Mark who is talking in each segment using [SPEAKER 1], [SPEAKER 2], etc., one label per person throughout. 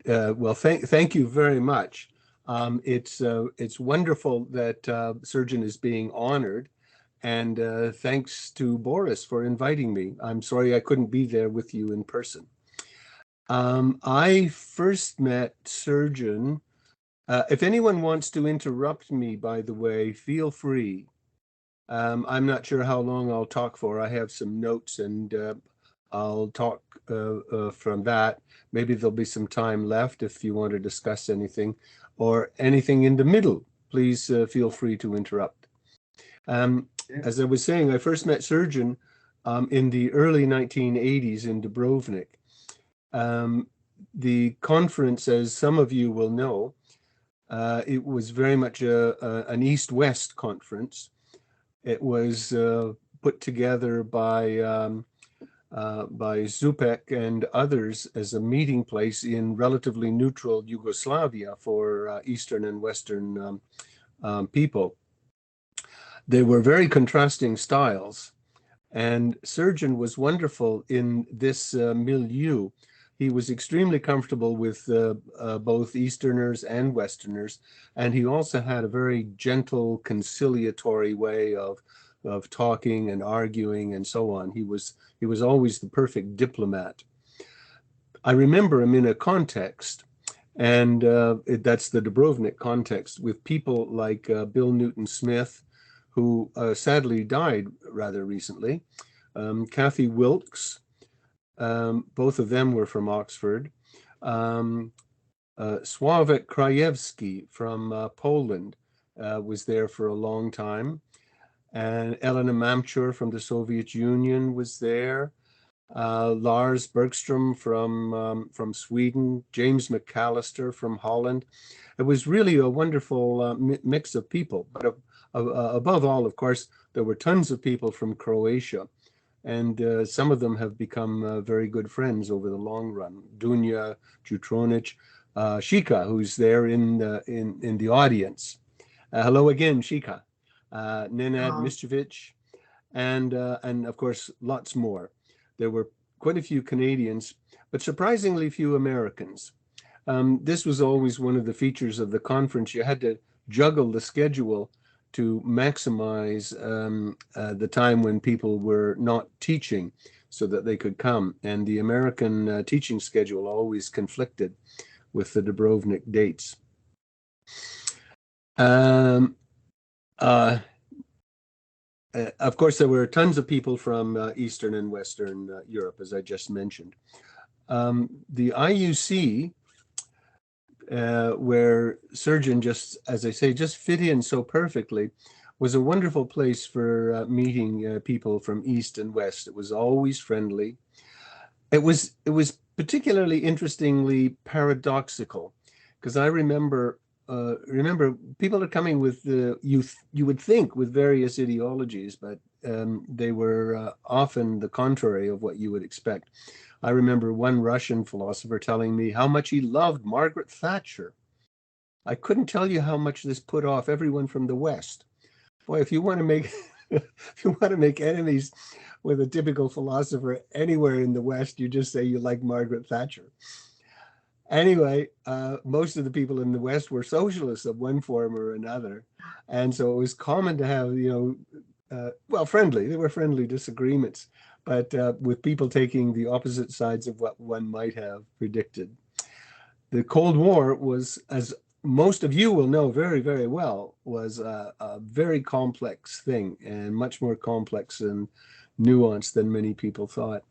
[SPEAKER 1] Well, thank you very much. It's wonderful that Srđan is being honored, and thanks to Boris for inviting me. I'm sorry I couldn't be there with you in person. I first met Srđan. If anyone wants to interrupt me, by the way, feel free. I'm not sure how long I'll talk for. I have some notes, and I'll talk from that. Maybe there'll be some time left if you want to discuss anything or anything in the middle. Please feel free to interrupt. As I was saying, I first met Srđan in the early 1980s in Dubrovnik. The conference, as some of you will know, it was very much an East-West conference. It was put together by Zupek and others as a meeting place in relatively neutral Yugoslavia for Eastern and Western people. They were very contrasting styles, and Srđan was wonderful in this milieu. He was extremely comfortable with both Easterners and Westerners, and he also had a very gentle, conciliatory way of talking and arguing and so on. He was always the perfect diplomat. I remember him in a context, and that's the Dubrovnik context, with people like Bill Newton-Smith, who sadly died rather recently, Kathy Wilkes, both of them were from Oxford, Sławek Krajewski from Poland was there for a long time, and Elena Mamchur from the Soviet Union was there, Lars Bergström from Sweden, James McAllister from Holland. It was really a wonderful mix of people, but above all, of course, there were tons of people from Croatia, and some of them have become very good friends over the long run. Dunja Jutronic, Shika, who's there in the audience. Hello again, Shika. Nenad Miskovic, and of course, lots more. There were quite a few Canadians, but surprisingly few Americans. This was always one of the features of the conference. You had to juggle the schedule to maximize the time when people were not teaching so that they could come. And the American teaching schedule always conflicted with the Dubrovnik dates. Of course, there were tons of people from Eastern and Western Europe, as I just mentioned. The IUC, where Srđan, just as I say, just fit in so perfectly, was a wonderful place for meeting people from East and West. It was always friendly. It was particularly interestingly paradoxical, because I remember people are coming with you would think with various ideologies, but they were often the contrary of what you would expect. I remember one Russian philosopher telling me how much he loved Margaret Thatcher. I couldn't tell you how much this put off everyone from the West. Boy, if you want to make if you want to make enemies with a typical philosopher anywhere in the West, you just say you like Margaret Thatcher. Anyway, most of the people in the West were socialists of one form or another, and so it was common to have, well, there were friendly disagreements, but with people taking the opposite sides of what one might have predicted. The Cold War was, as most of you will know very, very well, was a very complex thing, and much more complex and nuanced than many people thought.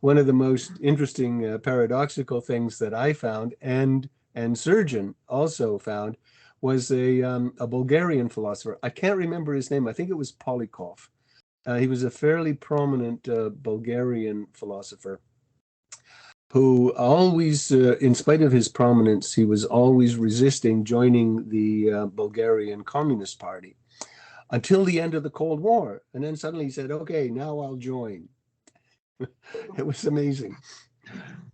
[SPEAKER 1] One of the most interesting paradoxical things that I found, and Srđan also found, was a Bulgarian philosopher. I can't remember his name. I think it was Polikov. He was a fairly prominent Bulgarian philosopher who always, in spite of his prominence, he was always resisting joining the Bulgarian Communist Party until the end of the Cold War. And then suddenly he said, okay, now I'll join. It was amazing.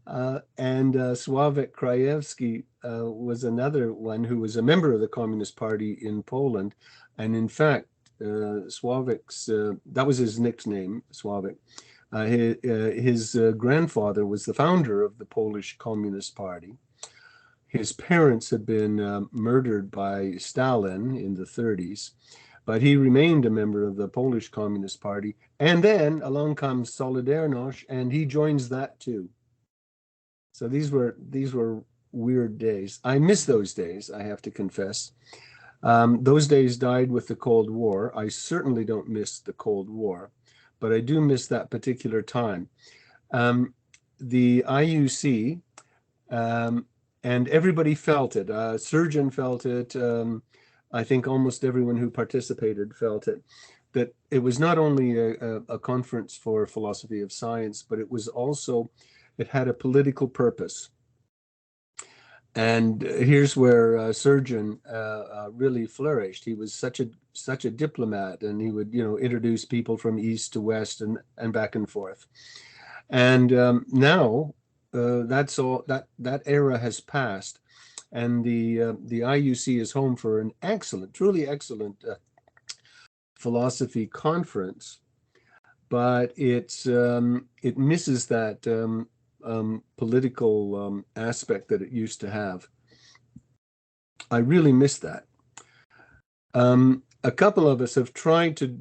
[SPEAKER 1] And Sławek Krajewski was another one who was a member of the Communist Party in Poland. And in fact, Sławek's, that was his nickname, Sławek. His grandfather was the founder of the Polish Communist Party. His parents had been murdered by Stalin in the 30s, but he remained a member of the Polish Communist Party. And then along comes Solidarność, and he joins that too. So these were weird days. I miss those days, I have to confess. Those days died with the Cold War. I certainly don't miss the Cold War, but I do miss that particular time. The IUC, and everybody felt it. Srđan felt it. I think almost everyone who participated felt it. That it was not only a conference for philosophy of science, but it had a political purpose. And here's where Srđan really flourished. He was such a diplomat, and he would, introduce people from east to west and back and forth. And now that's all. That era has passed, and the IUC is home for an excellent, truly excellent philosophy conference, but it misses that political aspect that it used to have. I really miss that. A couple of us have tried to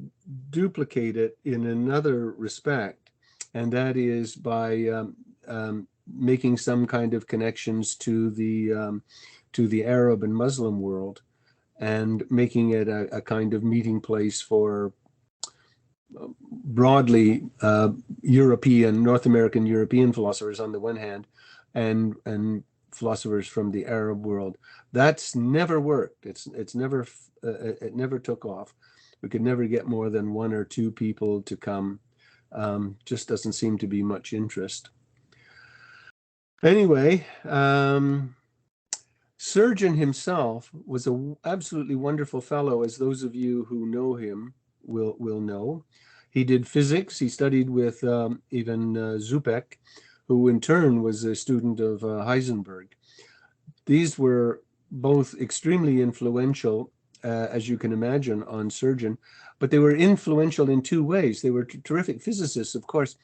[SPEAKER 1] duplicate it in another respect, and that is by making some kind of connections to the Arab and Muslim world, and making it a kind of meeting place for broadly North American European philosophers on the one hand, and philosophers from the Arab world. That's never worked. It never took off. We could never get more than one or two people to come. Just doesn't seem to be much interest. Anyway, Srđan himself was an absolutely wonderful fellow, as those of you who know him will know. He did physics. He studied with even Zupek, who in turn was a student of Heisenberg. These were both extremely influential, as you can imagine, on Srđan, but they were influential in two ways. They were terrific physicists, of course,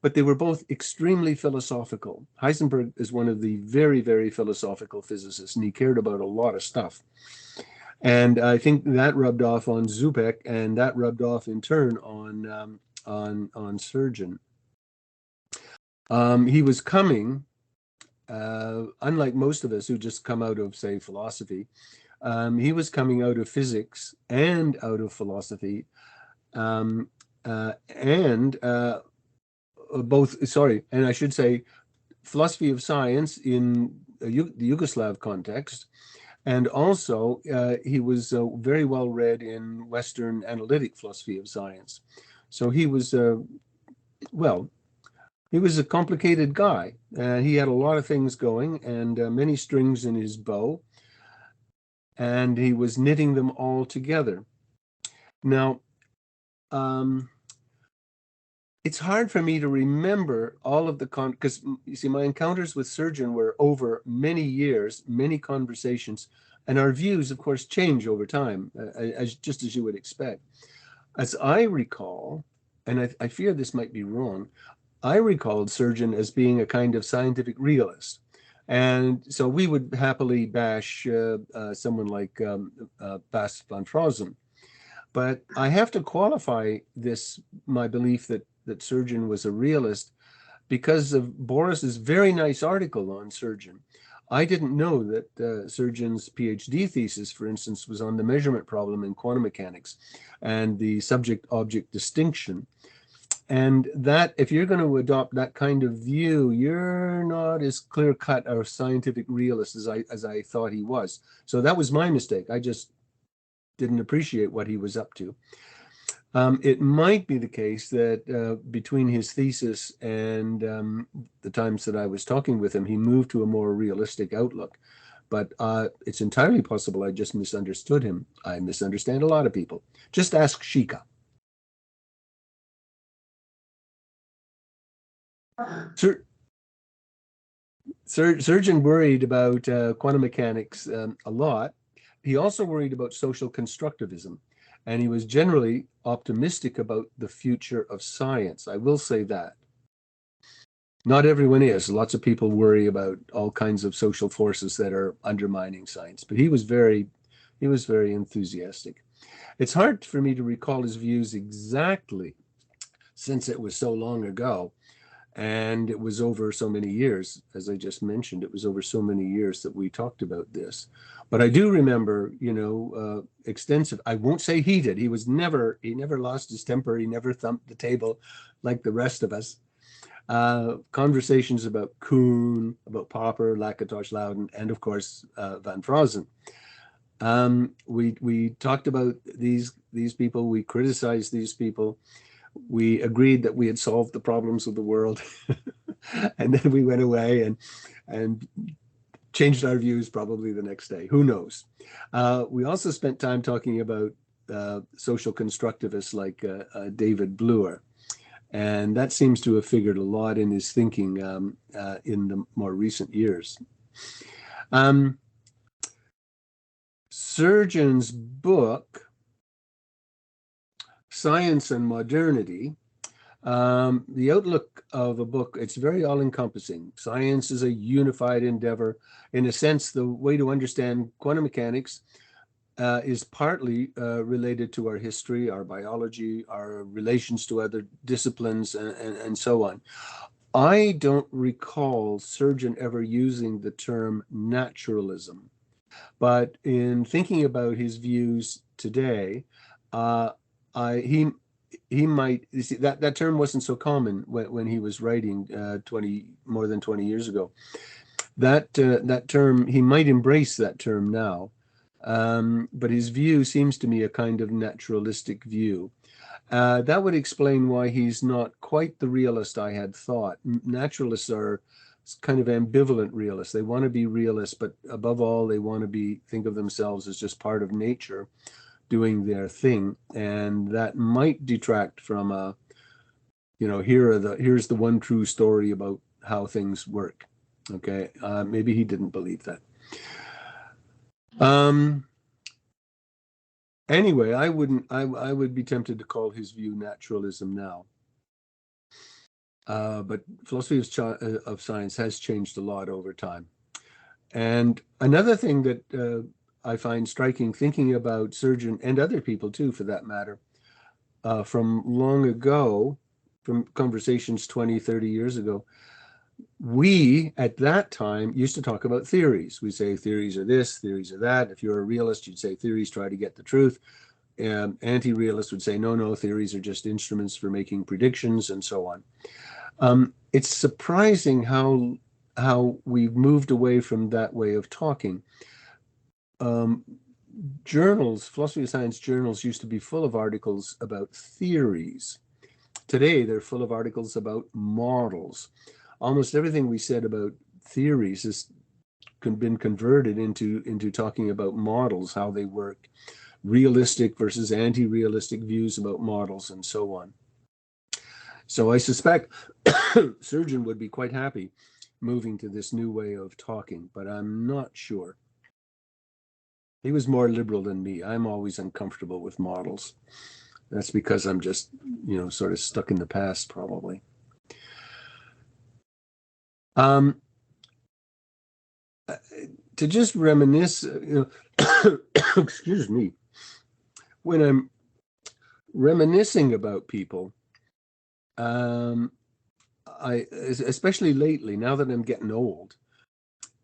[SPEAKER 1] but they were both extremely philosophical. Heisenberg is one of the very, very philosophical physicists, and he cared about a lot of stuff. And I think that rubbed off on Zupek, and that rubbed off in turn on Srđan. He was coming, unlike most of us who just come out of, say, philosophy, he was coming out of physics and out of philosophy, and I should say philosophy of science in the Yugoslav context. And also, he was very well read in Western analytic philosophy of science. So he was, he was a complicated guy. He had a lot of things going, and many strings in his bow, and he was knitting them all together. Now, it's hard for me to remember all of the because you see, my encounters with Srđan were over many years, many conversations, and our views, of course, change over time, just as you would expect. As I recall, and I fear this might be wrong, I recalled Srđan as being a kind of scientific realist. And so we would happily bash someone like Bas van Frauzen. But I have to qualify my belief that Srđan was a realist because of Boris's very nice article on Srđan. I didn't know that Srđan's PhD thesis, for instance, was on the measurement problem in quantum mechanics and the subject-object distinction. And that, if you're going to adopt that kind of view, you're not as clear-cut a scientific realist as I thought he was. So that was my mistake. I just didn't appreciate what he was up to. It might be the case that between his thesis and the times that I was talking with him, he moved to a more realistic outlook. But it's entirely possible I just misunderstood him. I misunderstand a lot of people. Just ask Shika. Srđan worried about quantum mechanics a lot. He also worried about social constructivism. And he was generally optimistic about the future of science. I will say that. Not everyone is. Lots of people worry about all kinds of social forces that are undermining science, but he was very enthusiastic. It's hard for me to recall his views exactly since it was so long ago. And it was over so many years, as I just mentioned, it was over so many years that we talked about this. But I do remember, extensive, I won't say heated. He never lost his temper. He never thumped the table like the rest of us. Conversations about Kuhn, about Popper, Lakatos, Loudon, and of course, Van Frozen. We talked about these people. We criticized these people. We agreed that we had solved the problems of the world, and then we went away and changed our views probably the next day. Who knows? We also spent time talking about social constructivists like David Bloor, and that seems to have figured a lot in his thinking in the more recent years. Srđan's book, Science and Modernity, the outlook of a book, it's very all-encompassing. Science is a unified endeavor. In a sense, the way to understand quantum mechanics is partly related to our history, our biology, our relations to other disciplines, and so on. I don't recall Srđan ever using the term naturalism, but in thinking about his views today, he might, you see, that term wasn't so common when he was writing more than 20 years ago. That term, he might embrace that term now, but his view seems to me a kind of naturalistic view. That would explain why he's not quite the realist I had thought. Naturalists are kind of ambivalent realists. They want to be realists, but above all, they want to think of themselves as just part of nature, doing their thing, and that might detract from here's the one true story about how things work. Okay, maybe he didn't believe that. Anyway, I would be tempted to call his view naturalism now. But philosophy of science has changed a lot over time. And another thing that I find striking, thinking about Srđan and other people too, for that matter, from long ago, from conversations 20, 30 years ago, we at that time used to talk about theories. We say theories are this, theories are that. If you're a realist, you'd say theories try to get the truth. Anti-realists would say, no, theories are just instruments for making predictions, and so on. It's surprising how we've moved away from that way of talking. Journals, philosophy of science journals used to be full of articles about theories. Today, they're full of articles about models. Almost everything we said about theories has been converted into talking about models, how they work, realistic versus anti-realistic views about models, and so on. So I suspect Srđan would be quite happy moving to this new way of talking, but I'm not sure. He was more liberal than me. I'm always uncomfortable with models. That's because I'm just, sort of stuck in the past, probably. To just reminisce, excuse me, when I'm reminiscing about people, I, especially lately, now that I'm getting old,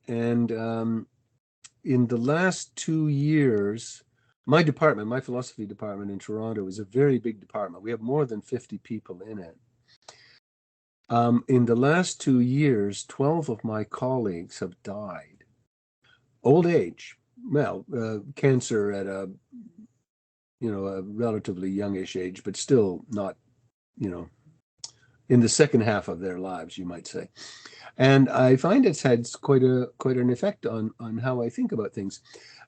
[SPEAKER 1] and in the last 2 years, my department, my philosophy department in Toronto, is a very big department. We have more than 50 people in it. In the last 2 years, 12 of my colleagues have died. Old age, well, cancer at a relatively youngish age, but still not, in the second half of their lives, you might say. And I find it's had quite an effect on how I think about things.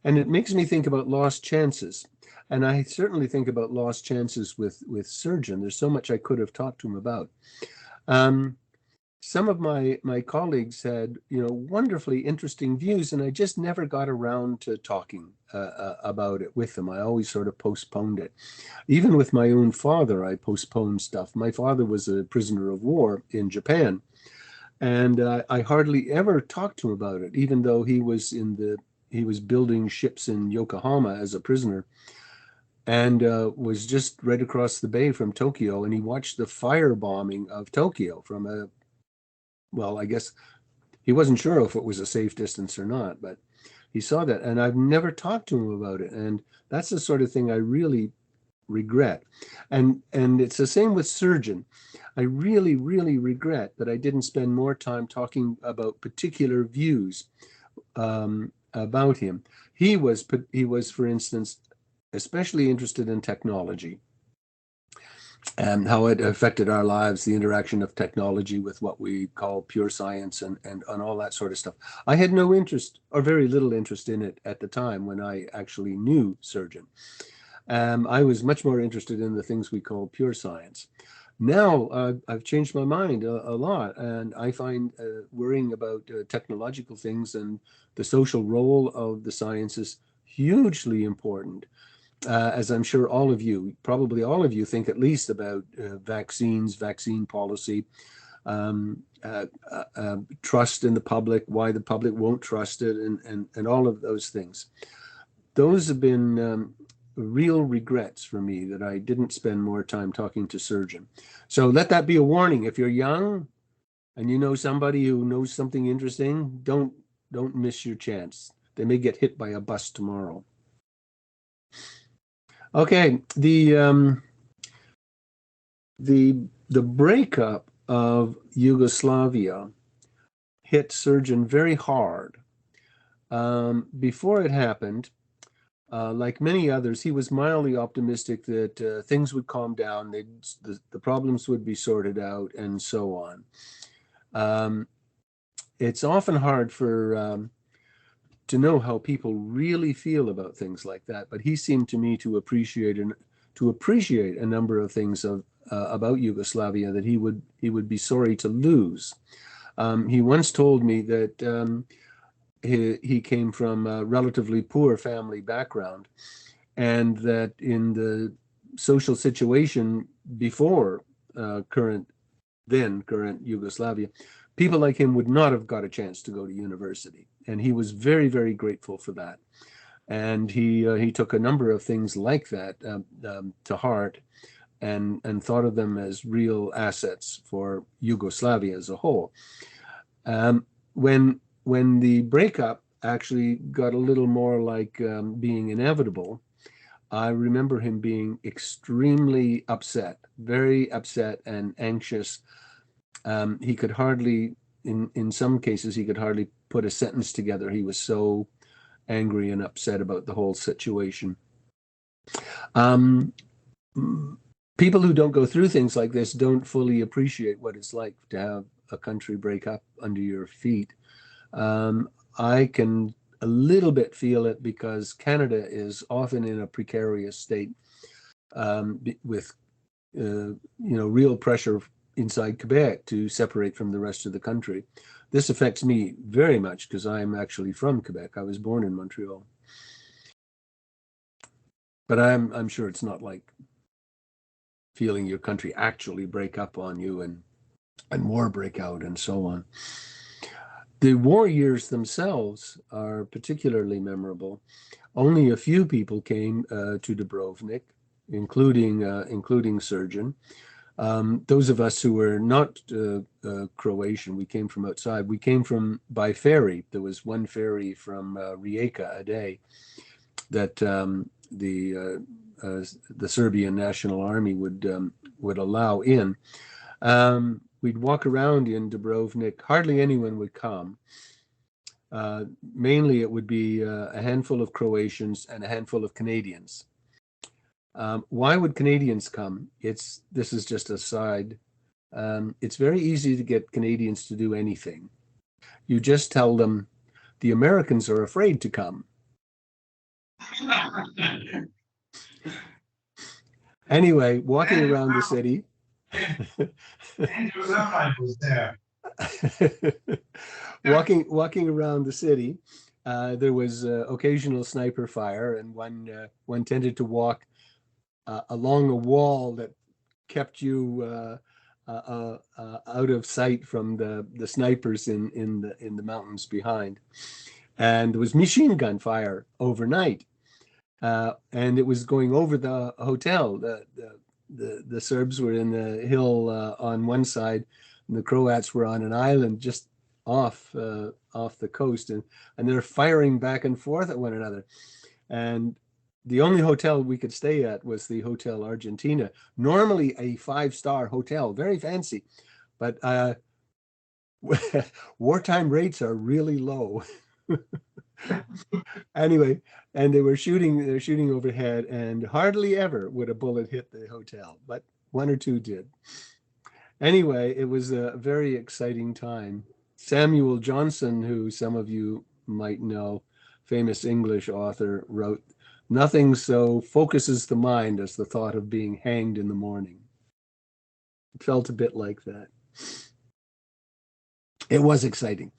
[SPEAKER 1] And it makes me think about lost chances. And I certainly think about lost chances with Srđan. There's so much I could have talked to him about. Some of my colleagues had, wonderfully interesting views, and I just never got around to talking about it with them. I always sort of postponed it. Even with my own father, I postponed stuff. My father was a prisoner of war in Japan, And I hardly ever talked to him about it, even though he was building ships in Yokohama as a prisoner, and was just right across the bay from Tokyo. And he watched the firebombing of Tokyo from a, well, I guess he wasn't sure if it was a safe distance or not, but he saw that. And I've never talked to him about it. And that's the sort of thing I really regret. And it's the same with Srđan. I really, really regret that I didn't spend more time talking about particular views about him. He was, for instance, especially interested in technology and how it affected our lives, the interaction of technology with what we call pure science and all that sort of stuff. I had no interest or very little interest in it at the time when I actually knew Srđan. I was much more interested in the things we call pure science. Now I've changed my mind a lot, and I find worrying about technological things and the social role of the sciences hugely important. As I'm sure all of you, probably all of you, think at least about vaccines, vaccine policy, trust in the public, why the public won't trust it, and all of those things. Those have been real regrets for me that I didn't spend more time talking to Srđan. So let that be a warning. If you're young and you know somebody who knows something interesting, don't miss your chance. They may get hit by a bus tomorrow. Okay, the breakup of Yugoslavia hit Srđan very hard. Before it happened, like many others, he was mildly optimistic that things would calm down, the problems would be sorted out, and so on. It's often hard for to know how people really feel about things like that, but he seemed to me to appreciate a number of things about Yugoslavia that he would be sorry to lose. He once told me that he came from a relatively poor family background, and that in the social situation before current Yugoslavia, people like him would not have got a chance to go to university. And he was very, very grateful for that. And he took a number of things like that to heart, and thought of them as real assets for Yugoslavia as a whole. When the breakup actually got a little more like being inevitable, I remember him being extremely upset, very upset and anxious. He could hardly, in some cases, he could hardly put a sentence together. He was so angry and upset about the whole situation. People who don't go through things like this don't fully appreciate what it's like to have a country break up under your feet. I can a little bit feel it because Canada is often in a precarious state with real pressure inside Quebec to separate from the rest of the country. This affects me very much because I'm actually from Quebec. I was born in Montreal. But I'm sure it's not like feeling your country actually break up on you and war break out and so on. The war years themselves are particularly memorable. Only a few people came to Dubrovnik, including Srđan. Those of us who were not Croatian, we came from outside. We came by ferry. There was one ferry from Rijeka a day that the Serbian National Army would allow in. We'd walk around in Dubrovnik. Hardly anyone would come. Mainly it would be a handful of Croatians and a handful of Canadians. Why would Canadians come? This is just a side. It's very easy to get Canadians to do anything. You just tell them the Americans are afraid to come. Anyway, walking around the city.
[SPEAKER 2] Was there.
[SPEAKER 1] Walking around the city, there was occasional sniper fire, and one tended to walk along a wall that kept you out of sight from the snipers in the mountains behind. And there was machine gun fire overnight, and it was going over the hotel. The Serbs were in the hill on one side, and the Croats were on an island just off the coast, and they're firing back and forth at one another. And the only hotel we could stay at was the Hotel Argentina, normally a 5-star hotel, very fancy, but wartime rates are really low. Anyway, and they're shooting overhead, and hardly ever would a bullet hit the hotel, but one or two did. Anyway, it was a very exciting time. Samuel Johnson, who some of you might know, famous English author, wrote, "Nothing so focuses the mind as the thought of being hanged in the morning." It felt a bit like that. It was exciting.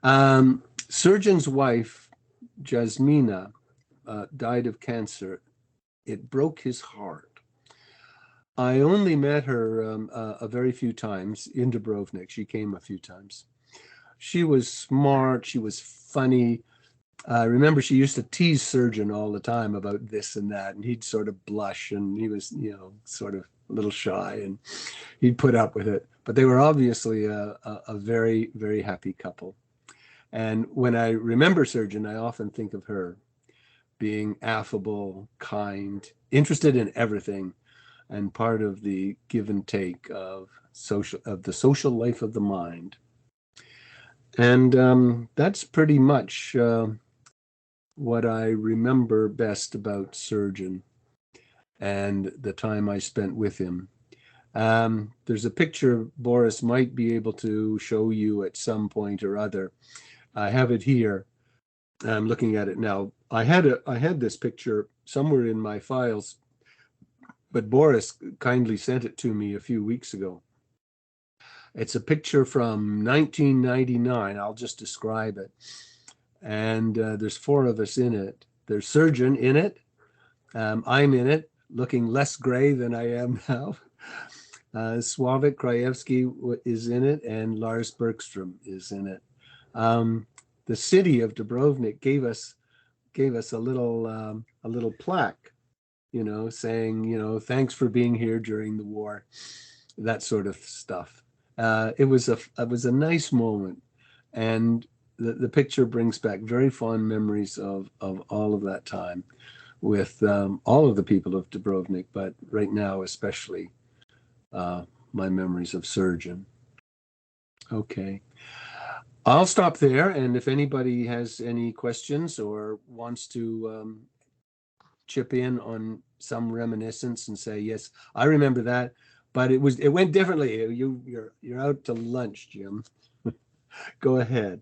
[SPEAKER 1] Srđan's wife, Jasmina, died of cancer. It broke his heart. I only met her a very few times in Dubrovnik. She came a few times. She was smart. She was funny. I remember she used to tease Srđan all the time about this and that, and he'd sort of blush, and he was, sort of a little shy, and he'd put up with it. But they were obviously a very, very happy couple. And when I remember Srđan, I often think of her being affable, kind, interested in everything, and part of the give and take of the social life of the mind. And that's pretty much what I remember best about Srđan and the time I spent with him. There's a picture Boris might be able to show you at some point or other. I have it here. I'm looking at it now. I had this picture somewhere in my files, but Boris kindly sent it to me a few weeks ago. It's a picture from 1999. I'll just describe it. And there's 4 of us in it. There's Srđan in it. I'm in it, looking less gray than I am now. Slavik Krajewski is in it, and Lars Bergstrom is in it. The city of Dubrovnik gave us a little plaque, saying, thanks for being here during the war, that sort of stuff. It was a nice moment, and the picture brings back very fond memories of all of that time with all of the people of Dubrovnik, but right now especially my memories of Srđan. Okay. I'll stop there, and if anybody has any questions or wants to chip in on some reminiscence and say, yes, I remember that, but it went differently. You're out to lunch, Jim. Go ahead.